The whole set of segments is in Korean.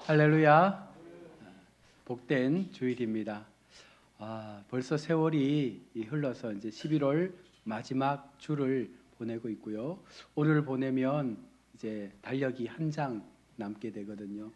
할렐루야. 복된 주일입니다. 벌써 세월이 흘러서 이제 11월 마지막 주를 보내고 있고요. 오늘 보내면 이제 달력이 한 장 남게 되거든요.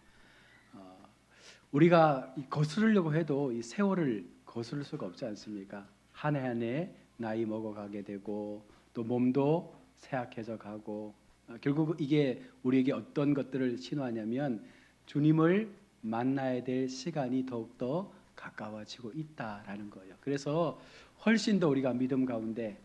우리가 거스르려고 해도 이 세월을 거스를 수가 없지 않습니까? 한 해 한 해 나이 먹어가게 되고 또 몸도 쇠약해져 가고 결국 이게 우리에게 어떤 것들을 신호하냐면 주님을 만나야 될 시간이 더욱더 가까워지고 있다라는 거예요. 그래서 훨씬 더 우리가 믿음 가운데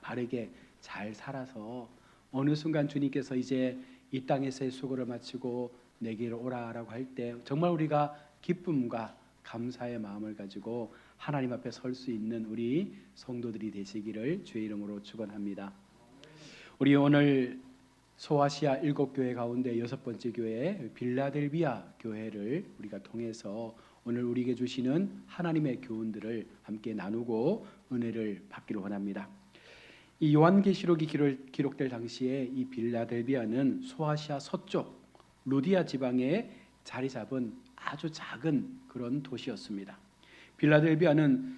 바르게 잘 살아서 어느 순간 주님께서 이제 이 땅에서의 수고를 마치고 내게로 오라라고 할 때 정말 우리가 기쁨과 감사의 마음을 가지고 하나님 앞에 설 수 있는 우리 성도들이 되시기를 주의 이름으로 축원합니다. 우리 오늘 소아시아 7교회 가운데 6번째 교회 빌라델비아 교회를 우리가 통해서 오늘 우리에게 주시는 하나님의 교훈들을 함께 나누고 은혜를 받기를 원합니다. 이 요한계시록이 기록될 당시에 이 빌라델비아는 소아시아 서쪽 루디아 지방에 자리 잡은 아주 작은 그런 도시였습니다. 빌라델비아는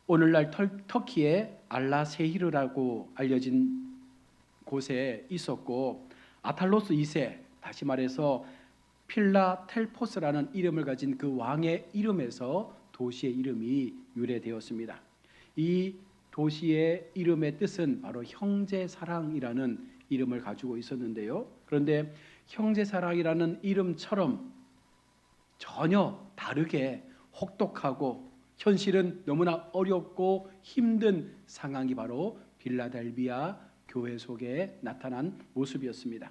오늘날 터키의 알라세히르라고 알려진 곳에 있었고 아탈로스 2세, 다시 말해서 필라텔포스라는 이름을 가진 그 왕의 이름에서 도시의 이름이 유래되었습니다. 이 도시의 이름의 뜻은 바로 형제사랑이라는 이름을 가지고 있었는데요. 그런데 형제사랑이라는 이름처럼 전혀 다르게 혹독하고 현실은 너무나 어렵고 힘든 상황이 바로 빌라델비아 교회 속에 나타난 모습이었습니다.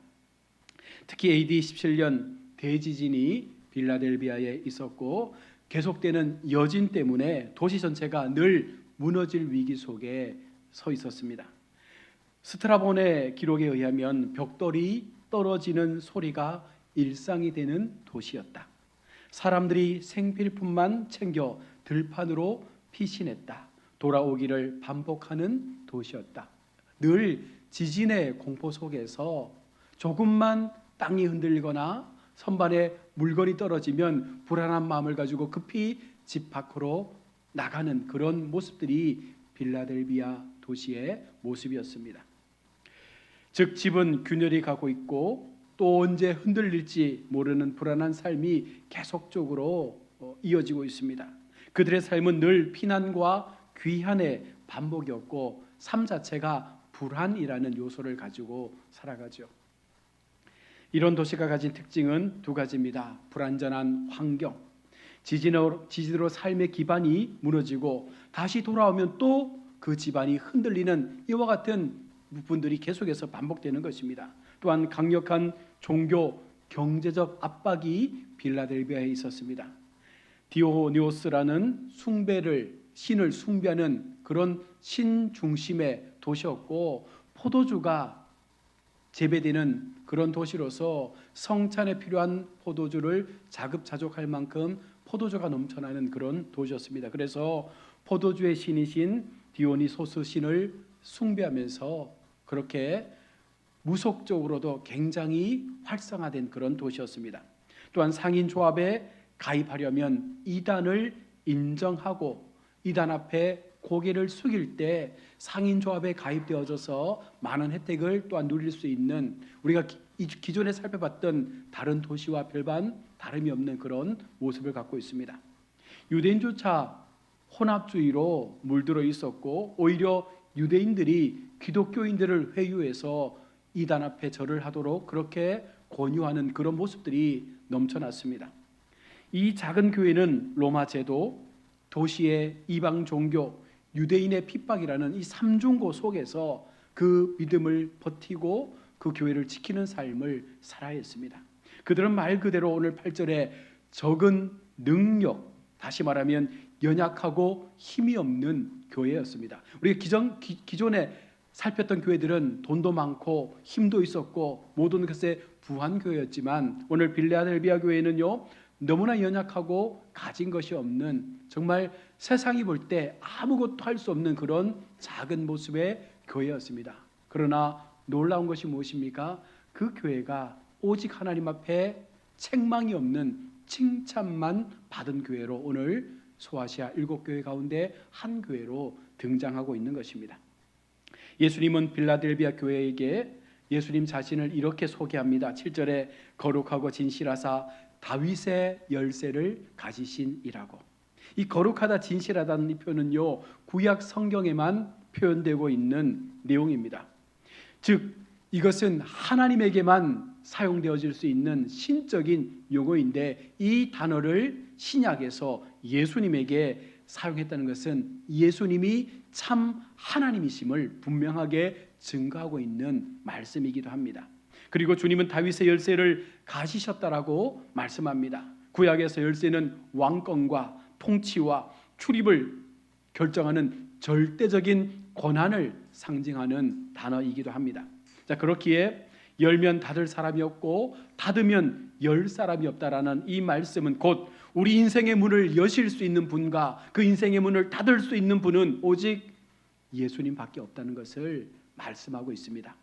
특히 AD 17년 대지진이 빌라델비아에 있었고 계속되는 여진 때문에 도시 전체가 늘 무너질 위기 속에 서 있었습니다. 스트라본의 기록에 의하면 벽돌이 떨어지는 소리가 일상이 되는 도시였다. 사람들이 생필품만 챙겨 들판으로 피신했다. 돌아오기를 반복하는 도시였다. 늘 지진의 공포 속에서 조금만 땅이 흔들리거나 선반에 물건이 떨어지면 불안한 마음을 가지고 급히 집 밖으로 나가는 그런 모습들이 빌라델비아 도시의 모습이었습니다. 즉 집은 균열이 가고 있고 또 언제 흔들릴지 모르는 불안한 삶이 계속적으로 이어지고 있습니다. 그들의 삶은 늘 피난과 귀환의 반복이었고 삶 자체가 불안이라는 요소를 가지고 살아가죠. 이런 도시가 가진 특징은 두 가지입니다. 불안전한 환경, 지진으로 삶의 기반이 무너지고 다시 돌아오면 또 그 집안이 흔들리는 이와 같은 부분들이 계속해서 반복되는 것입니다. 또한 강력한 종교, 경제적 압박이 빌라델비아에 있었습니다. 디오니오스라는 신을 숭배하는 그런 신 중심의 도시였고 포도주가 재배되는 그런 도시로서 성찬에 필요한 포도주를 자급자족할 만큼 포도주가 넘쳐나는 그런 도시였습니다. 그래서 포도주의 신이신 디오니소스 신을 숭배하면서 그렇게 무속적으로도 굉장히 활성화된 그런 도시였습니다. 또한 상인조합에 가입하려면 이단을 인정하고 이단 앞에 고개를 숙일 때 상인조합에 가입되어져서 많은 혜택을 또한 누릴 수 있는 우리가 기존에 살펴봤던 다른 도시와 별반 다름이 없는 그런 모습을 갖고 있습니다. 유대인조차 혼합주의로 물들어 있었고 오히려 유대인들이 기독교인들을 회유해서 이단 앞에 절을 하도록 그렇게 권유하는 그런 모습들이 넘쳐났습니다. 이 작은 교회는 로마 제도, 도시의 이방 종교, 유대인의 핍박이라는 이 삼중고 속에서 그 믿음을 버티고 그 교회를 지키는 삶을 살아야 했습니다. 그들은 말 그대로 오늘 8절에 적은 능력, 다시 말하면 연약하고 힘이 없는 교회였습니다. 우리가 기존에 살폈던 교회들은 돈도 많고 힘도 있었고 모든 것에 부한 교회였지만 오늘 빌라델비아 교회는요 너무나 연약하고 가진 것이 없는 정말 세상이 볼 때 아무것도 할 수 없는 그런 작은 모습의 교회였습니다. 그러나 놀라운 것이 무엇입니까? 그 교회가 오직 하나님 앞에 책망이 없는 칭찬만 받은 교회로 오늘 소아시아 7교회 가운데 한 교회로 등장하고 있는 것입니다. 예수님은 빌라델비아 교회에게 예수님 자신을 이렇게 소개합니다. 7절에 거룩하고 진실하사 다윗의 열쇠를 가지신 이라고. 이 거룩하다 진실하다는 이 표현은요, 구약 성경에만 표현되고 있는 내용입니다. 즉 이것은 하나님에게만 사용되어질 수 있는 신적인 용어인데, 이 단어를 신약에서 예수님에게 사용했다는 것은 예수님이 참 하나님이심을 분명하게 증거하고 있는 말씀이기도 합니다. 그리고 주님은 다윗의 열쇠를 가지셨다라고 말씀합니다. 구약에서 열쇠는 왕권과 통치와 출입을 결정하는 절대적인 권한을 상징하는 단어이기도 합니다. 자, 그렇기에 열면 닫을 사람이 없고 닫으면 열 사람이 없다라는 이 말씀은 곧 우리 인생의 문을 여실 수 있는 분과 그 인생의 문을 닫을 수 있는 분은 오직 예수님밖에 없다는 것을 말씀하고 있습니다.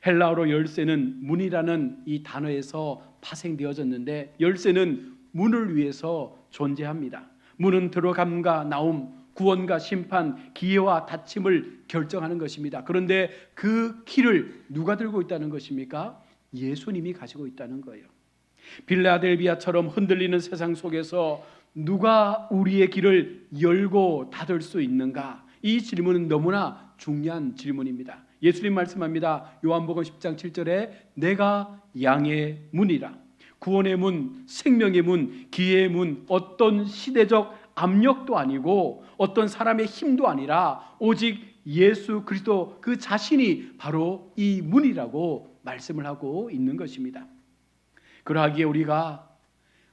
헬라어로 열쇠는 문이라는 이 단어에서 파생되어졌는데, 열쇠는 문을 위해서 존재합니다. 문은 들어감과 나옴, 구원과 심판, 기회와 닫힘을 결정하는 것입니다. 그런데 그 키를 누가 들고 있다는 것입니까? 예수님이 가지고 있다는 거예요. 빌라델비아처럼 흔들리는 세상 속에서 누가 우리의 길을 열고 닫을 수 있는가? 이 질문은 너무나 중요한 질문입니다. 예수님 말씀합니다. 요한복음 10장 7절에 내가 양의 문이라. 구원의 문, 생명의 문, 기회의 문, 어떤 시대적 압력도 아니고 어떤 사람의 힘도 아니라 오직 예수 그리스도 그 자신이 바로 이 문이라고 말씀을 하고 있는 것입니다. 그러하기에 우리가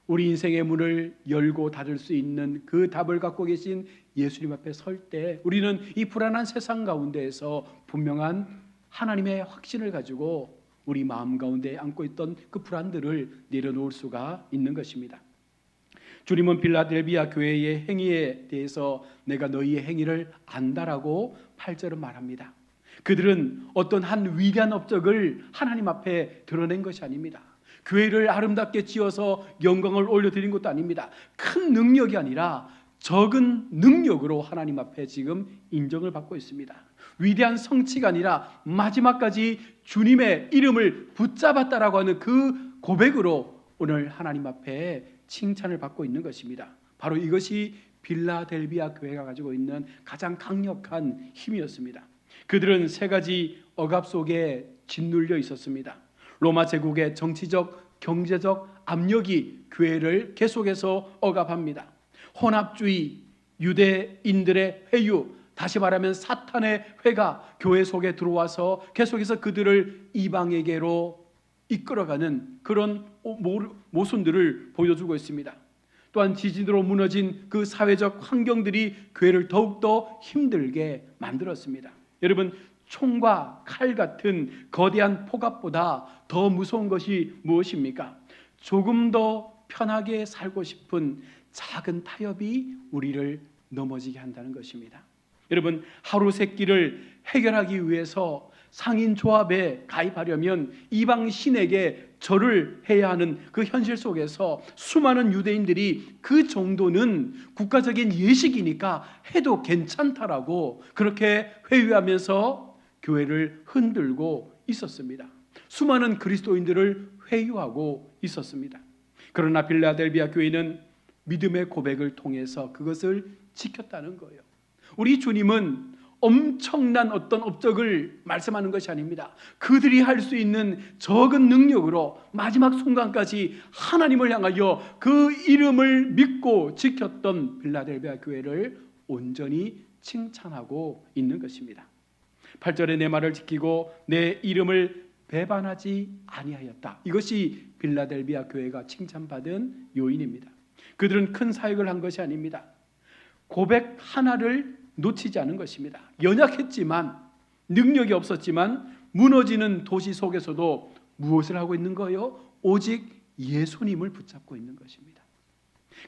우리 인생의 문을 열고 닫을 수 있는 그 답을 갖고 계신 예수님 앞에 설 때 우리는 이 불안한 세상 가운데에서 분명한 하나님의 확신을 가지고 우리 마음 가운데 안고 있던 그 불안들을 내려놓을 수가 있는 것입니다. 주님은 빌라델비아 교회의 행위에 대해서 내가 너희의 행위를 안다라고 8절은 말합니다. 그들은 어떤 한 위대한 업적을 하나님 앞에 드러낸 것이 아닙니다. 교회를 아름답게 지어서 영광을 올려드린 것도 아닙니다. 큰 능력이 아니라 적은 능력으로 하나님 앞에 지금 인정을 받고 있습니다. 위대한 성취가 아니라 마지막까지 주님의 이름을 붙잡았다라고 하는 그 고백으로 오늘 하나님 앞에 칭찬을 받고 있는 것입니다. 바로 이것이 빌라델비아 교회가 가지고 있는 가장 강력한 힘이었습니다. 그들은 세 가지 억압 속에 짓눌려 있었습니다. 로마 제국의 정치적, 경제적 압력이 교회를 계속해서 억압합니다. 혼합주의, 유대인들의 회유, 다시 말하면 사탄의 회가 교회 속에 들어와서 계속해서 그들을 이방에게로 이끌어가는 그런 모순들을 보여주고 있습니다. 또한 지진으로 무너진 그 사회적 환경들이 교회를 더욱더 힘들게 만들었습니다. 여러분, 총과 칼 같은 거대한 폭압보다 더 무서운 것이 무엇입니까? 조금 더 편하게 살고 싶은 작은 타협이 우리를 넘어지게 한다는 것입니다. 여러분, 하루 세 끼를 해결하기 위해서 상인조합에 가입하려면 이방 신에게 절을 해야 하는 그 현실 속에서 수많은 유대인들이 그 정도는 국가적인 예식이니까 해도 괜찮다라고 그렇게 회유하면서 교회를 흔들고 있었습니다. 수많은 그리스도인들을 회유하고 있었습니다. 그러나 빌라델비아 교회는 믿음의 고백을 통해서 그것을 지켰다는 거예요. 우리 주님은 엄청난 어떤 업적을 말씀하는 것이 아닙니다. 그들이 할 수 있는 적은 능력으로 마지막 순간까지 하나님을 향하여 그 이름을 믿고 지켰던 빌라델비아 교회를 온전히 칭찬하고 있는 것입니다. 8절에 내 말을 지키고 내 이름을 배반하지 아니하였다. 이것이 빌라델비아 교회가 칭찬받은 요인입니다. 그들은 큰 사역을 한 것이 아닙니다. 고백 하나를 놓치지 않은 것입니다. 연약했지만, 능력이 없었지만 무너지는 도시 속에서도 무엇을 하고 있는 거예요? 오직 예수님을 붙잡고 있는 것입니다.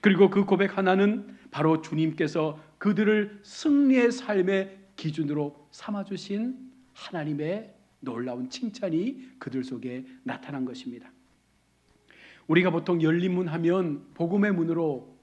그리고 그 고백 하나는 바로 주님께서 그들을 승리의 삶의 기준으로 삼아주신 하나님의 놀라운 칭찬이 그들 속에 나타난 것입니다. 우리가 보통 열린 문 하면 복음의 문으로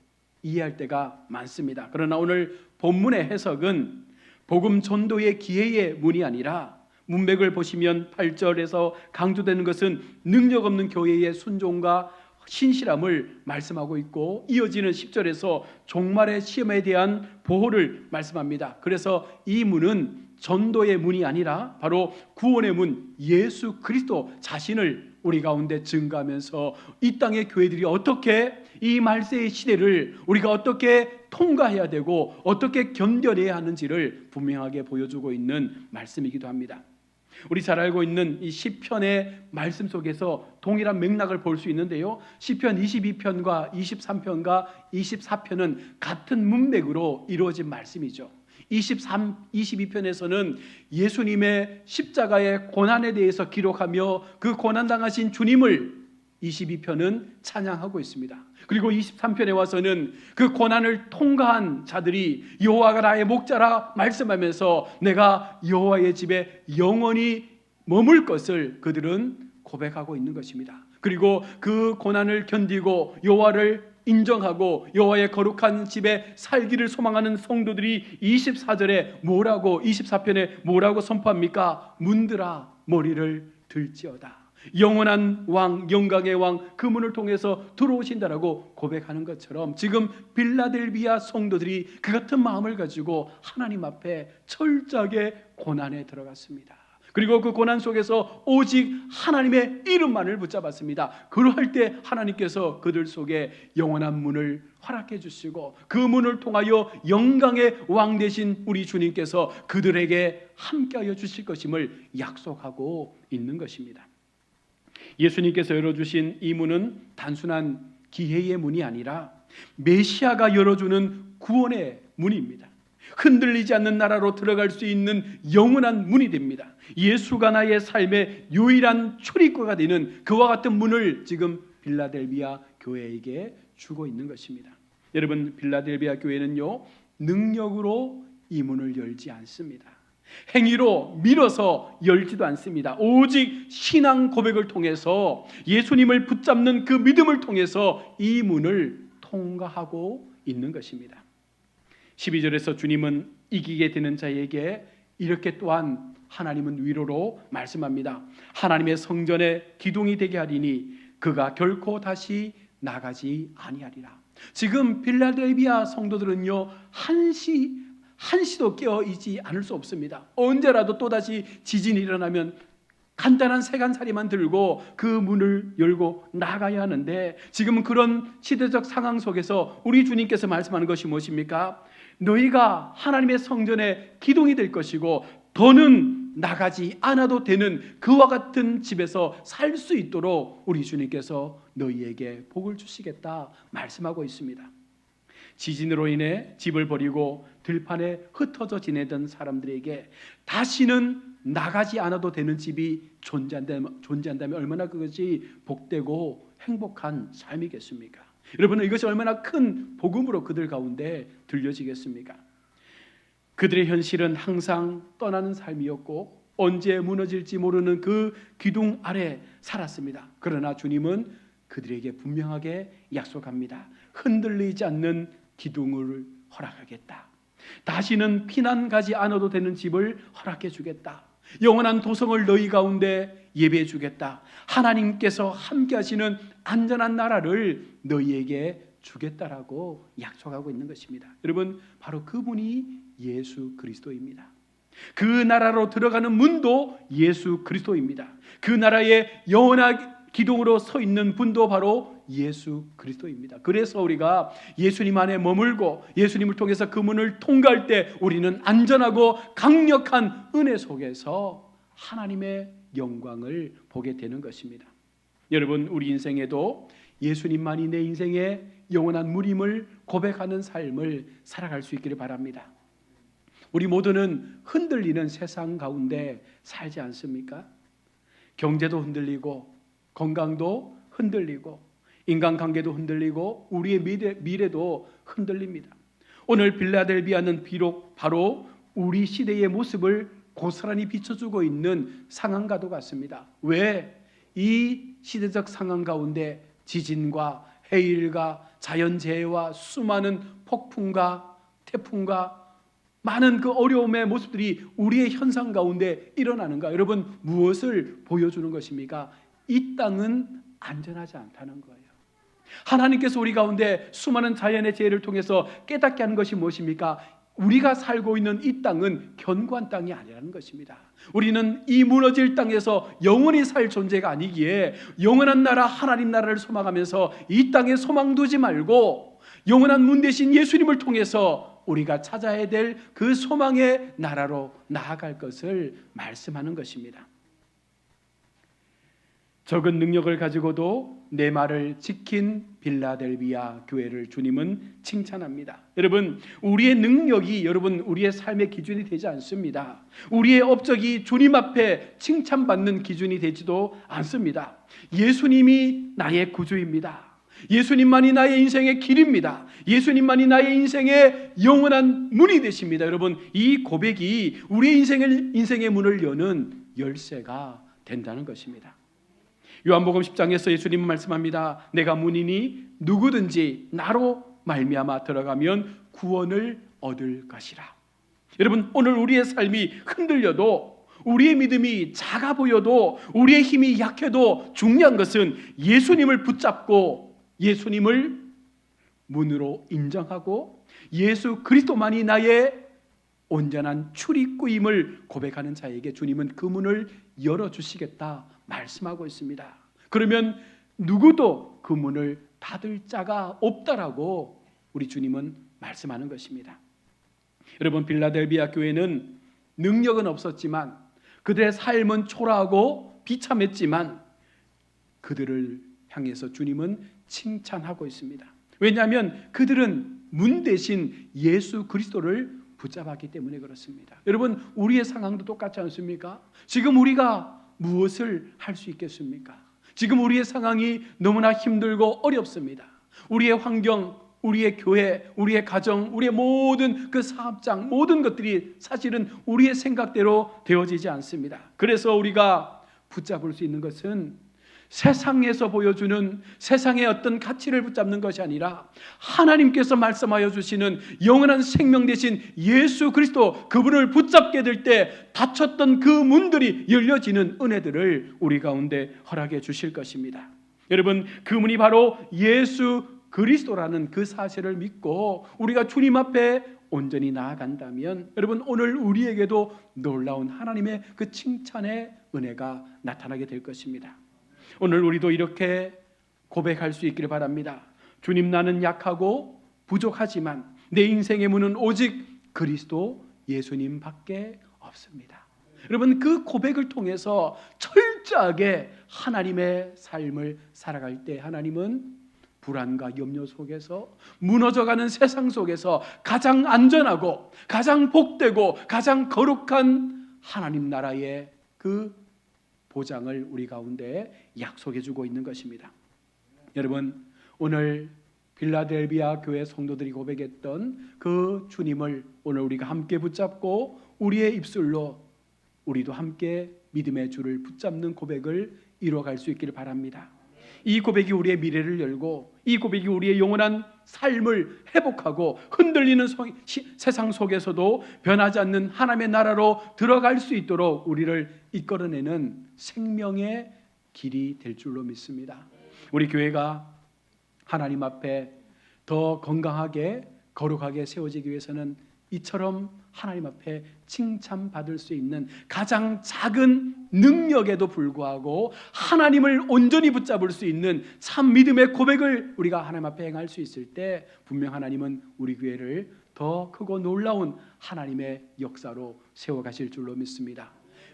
이해할 때가 많습니다. 그러나 오늘 본문의 해석은 복음 전도의 기회의 문이 아니라, 문맥을 보시면 8절에서 강조되는 것은 능력 없는 교회의 순종과 신실함을 말씀하고 있고, 이어지는 10절에서 종말의 시험에 대한 보호를 말씀합니다. 그래서 이 문은 전도의 문이 아니라 바로 구원의 문, 예수 그리스도 자신을 우리 가운데 증거하면서 이 땅의 교회들이 어떻게 이 말세의 시대를 우리가 어떻게 통과해야 되고 어떻게 견뎌내야 하는지를 분명하게 보여주고 있는 말씀이기도 합니다. 우리 잘 알고 있는 이 시편의 말씀 속에서 동일한 맥락을 볼 수 있는데요, 시편 22편과 23편과 24편은 같은 문맥으로 이루어진 말씀이죠. 22편에서는 예수님의 십자가의 고난에 대해서 기록하며 그 고난당하신 주님을 22편은 찬양하고 있습니다. 그리고 23편에 와서는 그 고난을 통과한 자들이 여호와가 나의 목자라 말씀하면서 내가 여호와의 집에 영원히 머물 것을 그들은 고백하고 있는 것입니다. 그리고 그 고난을 견디고 여호와를 인정하고 여호와의 거룩한 집에 살기를 소망하는 성도들이 24절에 뭐라고, 24편에 뭐라고 선포합니까? 문들아 머리를 들지어다. 영원한 왕, 영광의 왕, 그 문을 통해서 들어오신다라고 고백하는 것처럼 지금 빌라델비아 성도들이 그 같은 마음을 가지고 하나님 앞에 철저하게 고난에 들어갔습니다. 그리고 그 고난 속에서 오직 하나님의 이름만을 붙잡았습니다. 그러할 때 하나님께서 그들 속에 영원한 문을 허락해 주시고 그 문을 통하여 영광의 왕 되신 우리 주님께서 그들에게 함께하여 주실 것임을 약속하고 있는 것입니다. 예수님께서 열어주신 이 문은 단순한 기회의 문이 아니라 메시아가 열어주는 구원의 문입니다. 흔들리지 않는 나라로 들어갈 수 있는 영원한 문이 됩니다. 예수가 나의 삶의 유일한 출입구가 되는 그와 같은 문을 지금 빌라델비아 교회에게 주고 있는 것입니다. 여러분, 빌라델비아 교회는요, 능력으로 이 문을 열지 않습니다. 행위로 밀어서 열지도 않습니다. 오직 신앙 고백을 통해서 예수님을 붙잡는 그 믿음을 통해서 이 문을 통과하고 있는 것입니다. 12절에서 주님은 이기게 되는 자에게 이렇게 또한 하나님은 위로로 말씀합니다. 하나님의 성전에 기둥이 되게 하리니 그가 결코 다시 나가지 아니하리라. 지금 빌라델비아 성도들은요, 한시도 깨어있지 않을 수 없습니다. 언제라도 또다시 지진이 일어나면 간단한 세간살이만 들고 그 문을 열고 나가야 하는데, 지금은 그런 시대적 상황 속에서 우리 주님께서 말씀하는 것이 무엇입니까? 너희가 하나님의 성전에 기둥이 될 것이고 더는 나가지 않아도 되는 그와 같은 집에서 살 수 있도록 우리 주님께서 너희에게 복을 주시겠다 말씀하고 있습니다. 지진으로 인해 집을 버리고 들판에 흩어져 지내던 사람들에게 다시는 나가지 않아도 되는 집이 존재한다면 얼마나 그것이 복되고 행복한 삶이겠습니까? 여러분은 이것이 얼마나 큰 복음으로 그들 가운데 들려지겠습니까? 그들의 현실은 항상 떠나는 삶이었고 언제 무너질지 모르는 그 기둥 아래 살았습니다. 그러나 주님은 그들에게 분명하게 약속합니다. 흔들리지 않는 기둥을 허락하겠다. 다시는 피난 가지 않아도 되는 집을 허락해 주겠다. 영원한 도성을 너희 가운데 예배해 주겠다. 하나님께서 함께 하시는 안전한 나라를 너희에게 주겠다라고 약속하고 있는 것입니다. 여러분, 바로 그분이 예수 그리스도입니다. 그 나라로 들어가는 문도 예수 그리스도입니다. 그 나라의 영원한 기둥으로 서 있는 분도 바로 예수 그리스도입니다. 그래서 우리가 예수님 안에 머물고 예수님을 통해서 그 문을 통과할 때 우리는 안전하고 강력한 은혜 속에서 하나님의 영광을 보게 되는 것입니다. 여러분, 우리 인생에도 예수님만이 내 인생의 영원한 무림을 고백하는 삶을 살아갈 수 있기를 바랍니다. 우리 모두는 흔들리는 세상 가운데 살지 않습니까? 경제도 흔들리고 건강도 흔들리고 인간관계도 흔들리고 우리의 미래도 흔들립니다. 오늘 빌라델비아는 비록 바로 우리 시대의 모습을 고스란히 비춰주고 있는 상황과도 같습니다. 왜? 이 시대적 상황 가운데 지진과 해일과 자연재해와 수많은 폭풍과 태풍과 많은 그 어려움의 모습들이 우리의 현상 가운데 일어나는가? 여러분, 무엇을 보여주는 것입니까? 이 땅은 안전하지 않다는 거예요. 하나님께서 우리 가운데 수많은 자연의 재해를 통해서 깨닫게 하는 것이 무엇입니까? 우리가 살고 있는 이 땅은 견고한 땅이 아니라는 것입니다. 우리는 이 무너질 땅에서 영원히 살 존재가 아니기에 영원한 나라, 하나님 나라를 소망하면서 이 땅에 소망 두지 말고 영원한 문 대신 예수님을 통해서 우리가 찾아야 될 그 소망의 나라로 나아갈 것을 말씀하는 것입니다. 적은 능력을 가지고도 내 말을 지킨 빌라델비아 교회를 주님은 칭찬합니다. 여러분, 우리의 능력이 우리의 삶의 기준이 되지 않습니다. 우리의 업적이 주님 앞에 칭찬받는 기준이 되지도 않습니다. 예수님이 나의 구주입니다. 예수님만이 나의 인생의 길입니다. 예수님만이 나의 인생의 영원한 문이 되십니다. 여러분, 이 고백이 우리의 인생의 문을 여는 열쇠가 된다는 것입니다. 요한복음 10장에서 예수님은 말씀합니다. 내가 문이니 누구든지 나로 말미암아 들어가면 구원을 얻을 것이라. 여러분, 오늘 우리의 삶이 흔들려도, 우리의 믿음이 작아 보여도, 우리의 힘이 약해도 중요한 것은 예수님을 붙잡고 예수님을 문으로 인정하고 예수 그리스도만이 나의 온전한 출입구임을 고백하는 자에게 주님은 그 문을 열어주시겠다 말씀하고 있습니다. 그러면 누구도 그 문을 닫을 자가 없다라고 우리 주님은 말씀하는 것입니다. 여러분, 빌라델비아 교회는 능력은 없었지만, 그들의 삶은 초라하고 비참했지만 그들을 향해서 주님은 칭찬하고 있습니다. 왜냐하면 그들은 문 대신 예수 그리스도를 붙잡았기 때문에 그렇습니다. 여러분, 우리의 상황도 똑같지 않습니까? 지금 우리가 무엇을 할 수 있겠습니까? 지금 우리의 상황이 너무나 힘들고 어렵습니다. 우리의 환경, 우리의 교회, 우리의 가정, 우리의 모든 그 사업장, 모든 것들이 사실은 우리의 생각대로 되어지지 않습니다. 그래서 우리가 붙잡을 수 있는 것은 세상에서 보여주는 세상의 어떤 가치를 붙잡는 것이 아니라 하나님께서 말씀하여 주시는 영원한 생명 되신 예수 그리스도, 그분을 붙잡게 될 때 닫혔던 그 문들이 열려지는 은혜들을 우리 가운데 허락해 주실 것입니다. 여러분, 그 문이 바로 예수 그리스도라는 그 사실을 믿고 우리가 주님 앞에 온전히 나아간다면, 여러분, 오늘 우리에게도 놀라운 하나님의 그 칭찬의 은혜가 나타나게 될 것입니다. 오늘 우리도 이렇게 고백할 수 있기를 바랍니다. 주님, 나는 약하고 부족하지만 내 인생의 문은 오직 그리스도 예수님밖에 없습니다. 여러분, 그 고백을 통해서 철저하게 하나님의 삶을 살아갈 때 하나님은 불안과 염려 속에서, 무너져가는 세상 속에서 가장 안전하고 가장 복되고 가장 거룩한 하나님 나라의 그 보장을 우리 가운데 약속해 주고 있는 것입니다. 여러분, 오늘 빌라델비아 교회 성도들이 고백했던 그 주님을 오늘 우리가 함께 붙잡고 우리의 입술로 우리도 함께 믿음의 줄을 붙잡는 고백을 이루어갈 수 있기를 바랍니다. 이 고백이 우리의 미래를 열고, 이 고백이 우리의 영원한 삶을 회복하고 흔들리는 세상 속에서도 변하지 않는 하나님의 나라로 들어갈 수 있도록 우리를 이끌어내는 생명의 길이 될 줄로 믿습니다. 우리 교회가 하나님 앞에 더 건강하게 거룩하게 세워지기 위해서는 이처럼 하나님 앞에 칭찬받을 수 있는 가장 작은 능력에도 불구하고 하나님을 온전히 붙잡을 수 있는 참 믿음의 고백을 우리가 하나님 앞에 행할 수 있을 때 분명 하나님은 우리 교회를 더 크고 놀라운 하나님의 역사로 세워가실 줄로 믿습니다.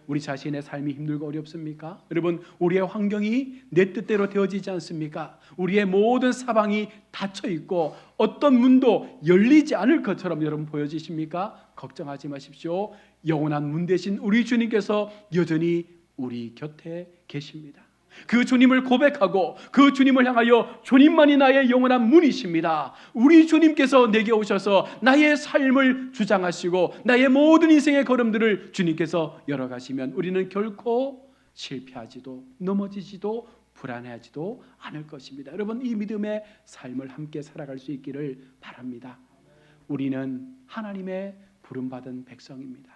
우리 자신의 삶이 힘들고 어렵습니까? 여러분, 우리의 환경이 내 뜻대로 되어지지 않습니까? 우리의 모든 사방이 닫혀 있고 어떤 문도 열리지 않을 것처럼 여러분 보여지십니까? 걱정하지 마십시오. 영원한 문 대신 우리 주님께서 여전히 우리 곁에 계십니다. 그 주님을 고백하고 그 주님을 향하여 주님만이 나의 영원한 문이십니다. 우리 주님께서 내게 오셔서 나의 삶을 주장하시고 나의 모든 인생의 걸음들을 주님께서 열어가시면 우리는 결코 실패하지도 넘어지지도 불안해하지도 않을 것입니다. 여러분, 이 믿음의 삶을 함께 살아갈 수 있기를 바랍니다. 우리는 하나님의 부름받은 백성입니다.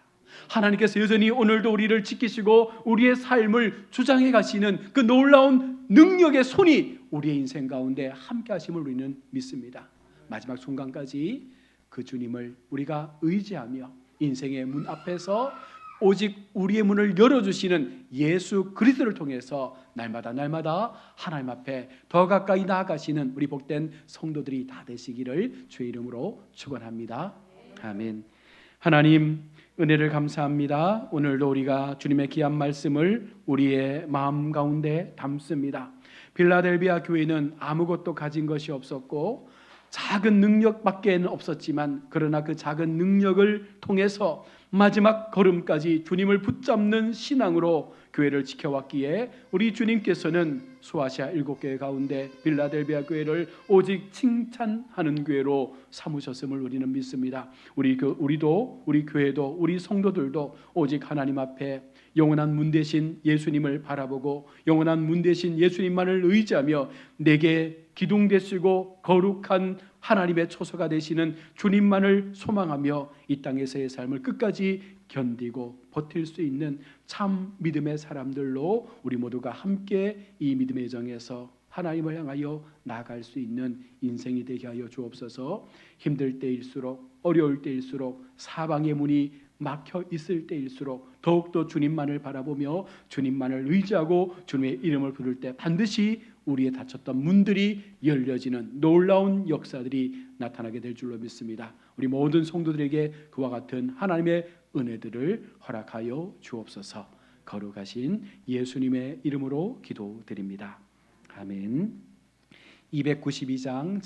하나님께서 여전히 오늘도 우리를 지키시고 우리의 삶을 주장해 가시는 그 놀라운 능력의 손이 우리의 인생 가운데 함께 하심을 우리는 믿습니다. 마지막 순간까지 그 주님을 우리가 의지하며 인생의 문 앞에서 오직 우리의 문을 열어주시는 예수 그리스도를 통해서 날마다 하나님 앞에 더 가까이 나아가시는 우리 복된 성도들이 다 되시기를 주의 이름으로 축원합니다. 아멘. 하나님, 은혜를 감사합니다. 오늘도 우리가 주님의 귀한 말씀을 우리의 마음 가운데 담습니다. 빌라델비아 교회는 아무것도 가진 것이 없었고 작은 능력밖에 없었지만, 그러나 그 작은 능력을 통해서 마지막 걸음까지 주님을 붙잡는 신앙으로 교회를 지켜왔기에 우리 주님께서는 소아시아 7교회 가운데 빌라델비아 교회를 오직 칭찬하는 교회로 삼으셨음을 우리는 믿습니다. 우리도, 우리 교회도, 우리 성도들도 오직 하나님 앞에 영원한 문 대신 예수님을 바라보고 영원한 문 대신 예수님만을 의지하며 내게 기둥되시고 거룩한 하나님의 초소가 되시는 주님만을 소망하며 이 땅에서의 삶을 끝까지 견디고 버틸 수 있는 참 믿음의 사람들로 우리 모두가 함께 이 믿음의 정에서 하나님을 향하여 나아갈 수 있는 인생이 되게 하여 주옵소서. 힘들 때일수록, 어려울 때일수록, 사방의 문이 막혀 있을 때일수록 더욱더 주님만을 바라보며 주님만을 의지하고 주님의 이름을 부를 때 반드시 우리의 닫혔던 문들이 열려지는 놀라운 역사들이 나타나게 될 줄로 믿습니다. 우리 모든 성도들에게 그와 같은 하나님의 은혜들을 허락하여 주옵소서. 거룩하신 예수님의 이름으로 기도드립니다. 아멘. 292장